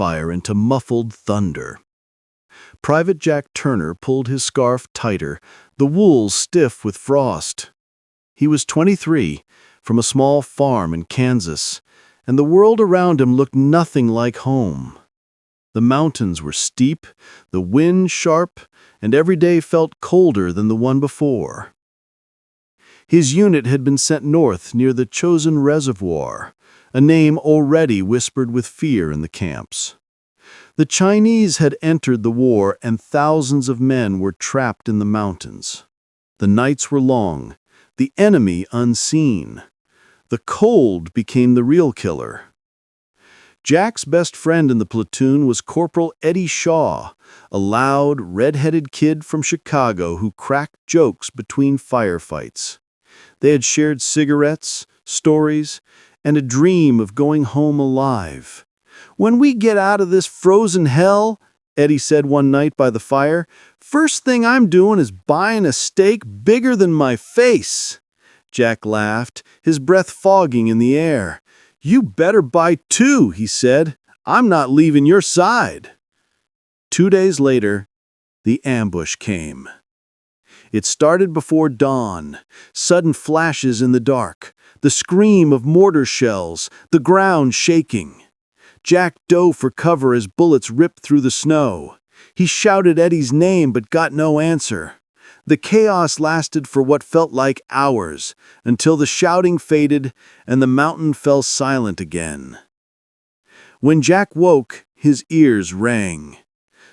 crossfire into muffled thunder. Private Jack Turner pulled his scarf tighter, the wool stiff with frost. He was 23, from a small farm in Kansas, and the world around him looked nothing like home. The mountains were steep, the wind sharp, and every day felt colder than the one before. His unit had been sent north near the Chosin Reservoir, a name already whispered with fear in the camps. The Chinese had entered the war and thousands of men were trapped in the mountains. The nights were long, the enemy unseen. The cold became the real killer. Jack's best friend in the platoon was Corporal Eddie Shaw, a loud, red-headed kid from Chicago who cracked jokes between firefights. They had shared cigarettes, stories, and a dream of going home alive. "When we get out of this frozen hell," Eddie said one night by the fire, "first thing I'm doing is buying a steak bigger than my face." Jack laughed, his breath fogging in the air. "You better buy two," he said. "I'm not leaving your side." 2 days later, the ambush came. It started before dawn, sudden flashes in the dark, the scream of mortar shells, the ground shaking. Jack dove for cover as bullets ripped through the snow. He shouted Eddie's name but got no answer. The chaos lasted for what felt like hours, until the shouting faded and the mountain fell silent again. When Jack woke, his ears rang.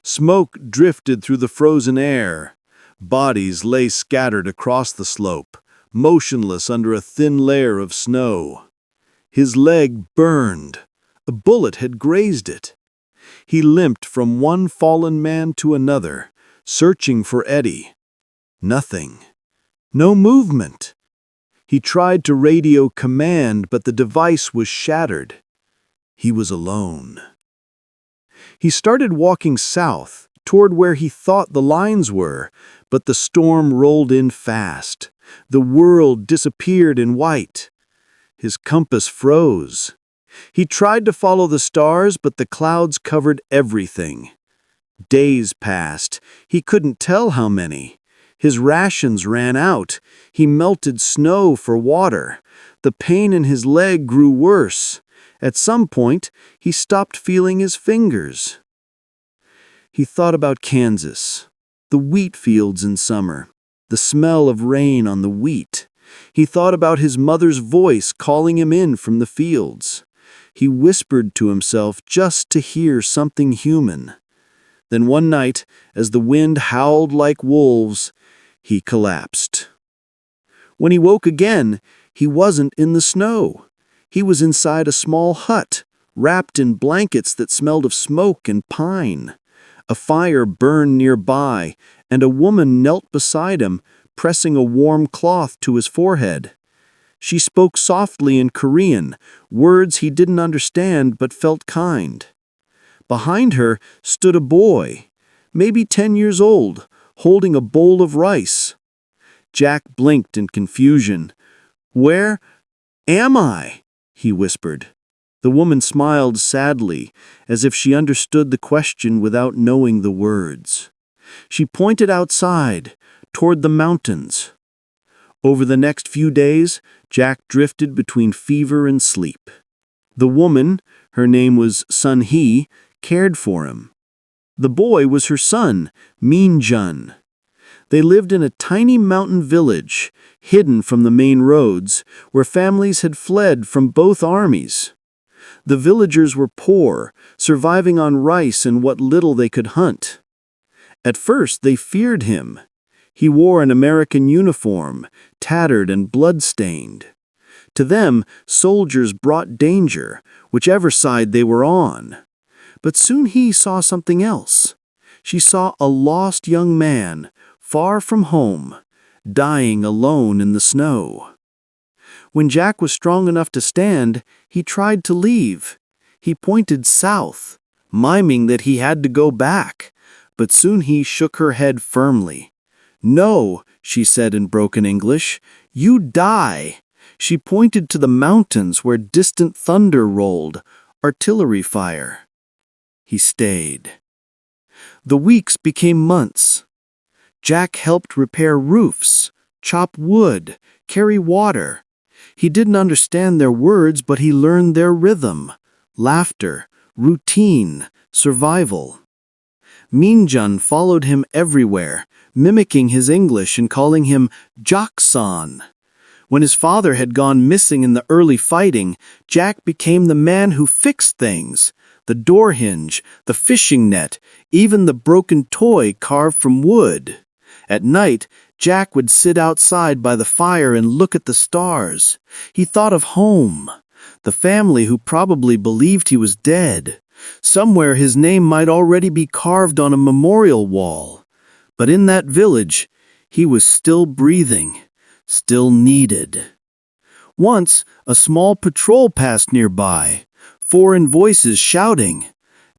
Smoke drifted through the frozen air. Bodies lay scattered across the slope, motionless under a thin layer of snow. His leg burned. A bullet had grazed it. He limped from one fallen man to another, searching for Eddie. Nothing. No movement. He tried to radio command, but the device was shattered. He was alone. He started walking south, toward where he thought the lines were, but the storm rolled in fast. The world disappeared in white. His compass froze. He tried to follow the stars, but the clouds covered everything. Days passed. He couldn't tell how many. His rations ran out. He melted snow for water. The pain in his leg grew worse. At some point, he stopped feeling his fingers. He thought about Kansas, the wheat fields in summer, the smell of rain on the wheat. He thought about his mother's voice calling him in from the fields. He whispered to himself just to hear something human. Then one night, as the wind howled like wolves, he collapsed. When he woke again, he wasn't in the snow. He was inside a small hut, wrapped in blankets that smelled of smoke and pine. A fire burned nearby, and a woman knelt beside him, pressing a warm cloth to his forehead. She spoke softly in Korean, words he didn't understand but felt kind. Behind her stood a boy, maybe 10 years old, holding a bowl of rice. Jack blinked in confusion. "Where am I?" he whispered. The woman smiled sadly, as if she understood the question without knowing the words. She pointed outside, toward the mountains. Over the next few days, Jack drifted between fever and sleep. The woman, her name was Sun Hee, cared for him. The boy was her son, Min Jun. They lived in a tiny mountain village, hidden from the main roads, where families had fled from both armies. The villagers were poor, surviving on rice and what little they could hunt. At first, they feared him. He wore an American uniform, tattered and blood-stained. To them, soldiers brought danger, whichever side they were on. But soon he saw something else. She saw a lost young man, far from home, dying alone in the snow. When Jack was strong enough to stand, he tried to leave. He pointed south, miming that he had to go back, but soon he shook her head firmly. "No," she said in broken English, "you die." She pointed to the mountains where distant thunder rolled, artillery fire. He stayed. The weeks became months. Jack helped repair roofs, chop wood, carry water. He didn't understand their words, but he learned their rhythm, laughter, routine, survival. Minjun followed him everywhere, mimicking his English and calling him Jack-san. When his father had gone missing in the early fighting, Jack became the man who fixed things. The door hinge, the fishing net, even the broken toy carved from wood. At night, Jack would sit outside by the fire and look at the stars. He thought of home, the family who probably believed he was dead. Somewhere his name might already be carved on a memorial wall. But in that village, he was still breathing, still needed. Once, a small patrol passed nearby, foreign voices shouting.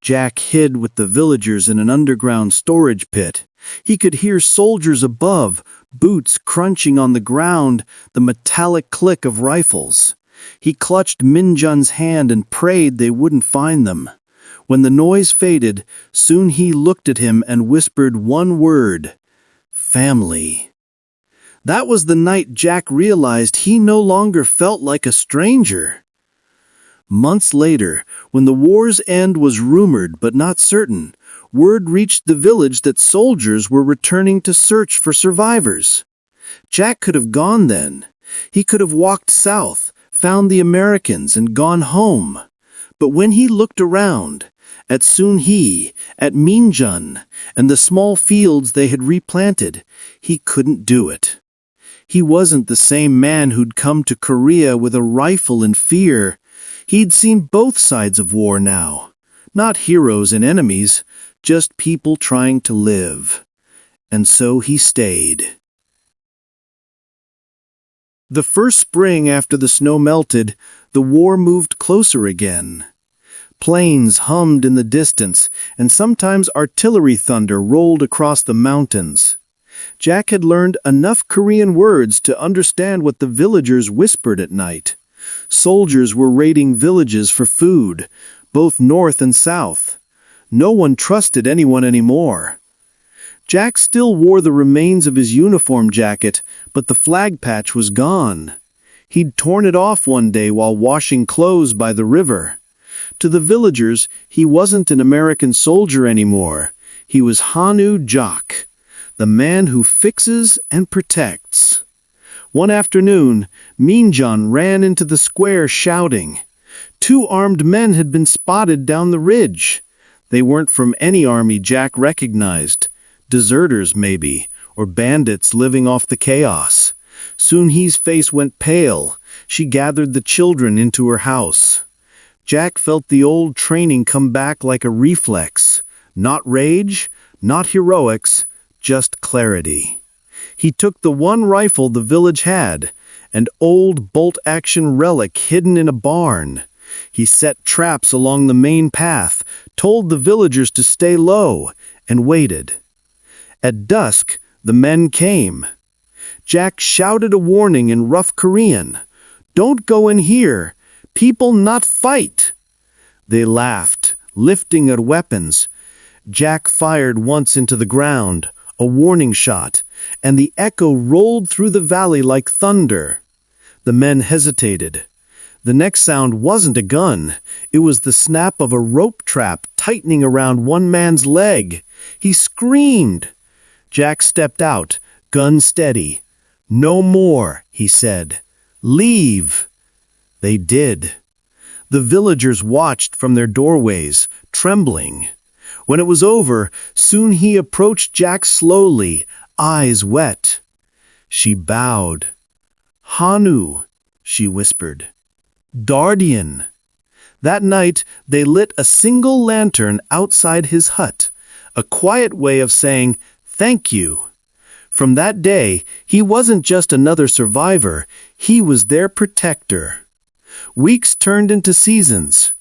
Jack hid with the villagers in an underground storage pit. He could hear soldiers above, boots crunching on the ground, the metallic click of rifles. He clutched Minjun's hand and prayed they wouldn't find them. When the noise faded, soon he looked at him and whispered one word: family. That was the night Jack realized he no longer felt like a stranger. Months later, when the war's end was rumored but not certain, word reached the village that soldiers were returning to search for survivors. Jack could have gone then. He could have walked south, found the Americans, and gone home. But when he looked around, at Sun-hee, at Minjun, and the small fields they had replanted, he couldn't do it. He wasn't the same man who'd come to Korea with a rifle and fear. He'd seen both sides of war now. Not heroes and enemies, just people trying to live. And so he stayed. The first spring after the snow melted, the war moved closer again. Planes hummed in the distance, and sometimes artillery thunder rolled across the mountains. Jack had learned enough Korean words to understand what the villagers whispered at night. Soldiers were raiding villages for food, both north and south. No one trusted anyone anymore. Jack still wore the remains of his uniform jacket, but the flag patch was gone. He'd torn it off one day while washing clothes by the river. To the villagers, he wasn't an American soldier anymore. He was Hanu Jack, the man who fixes and protects. One afternoon, Minjun ran into the square shouting. 2 armed men had been spotted down the ridge. They weren't from any army Jack recognized. Deserters, maybe, or bandits living off the chaos. Sun-hee's face went pale. She gathered the children into her house. Jack felt the old training come back like a reflex. Not rage, not heroics, just clarity. He took the one rifle the village had, an old bolt-action relic hidden in a barn. He set traps along the main path, told the villagers to stay low, and waited. At dusk, the men came. Jack shouted a warning in rough Korean. "Don't go in here. People not fight." They laughed, lifting at weapons. Jack fired once into the ground, a warning shot, and the echo rolled through the valley like thunder. The men hesitated. The next sound wasn't a gun. It was the snap of a rope trap tightening around one man's leg. He screamed. Jack stepped out, gun steady. "No more," he said. "Leave." They did. The villagers watched from their doorways, trembling. When it was over, Sun-hee approached Jack slowly, eyes wet. She bowed. "Hanu," she whispered. "Dardian." That night, they lit a single lantern outside his hut, a quiet way of saying, "Thank you." From that day, he wasn't just another survivor, he was their protector. Weeks turned into seasons.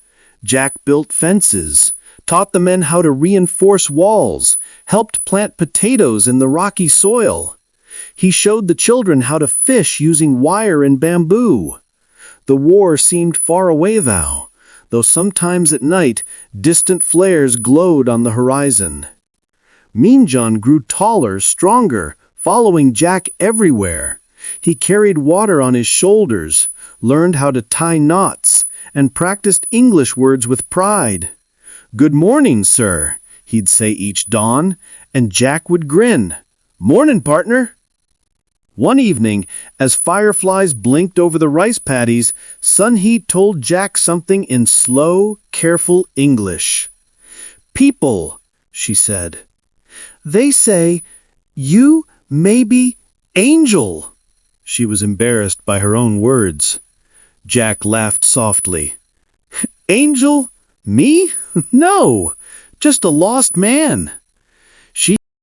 Jack built fences, taught the men how to reinforce walls, helped plant potatoes in the rocky soil. He showed the children how to fish using wire and bamboo. The war seemed far away now. though sometimes at night distant flares glowed on the horizon. Mean John grew taller, stronger, following Jack everywhere. He carried water on his shoulders, learned how to tie knots, and practiced English words with pride. "Good morning, sir," he'd say each dawn, and Jack would grin. "Mornin', partner." One evening, as fireflies blinked over the rice paddies, Sunheat told Jack something in slow, careful English. "People," she said, "they say, you may be angel." She was embarrassed by her own words. Jack laughed softly. "Angel? Me? No, just a lost man." She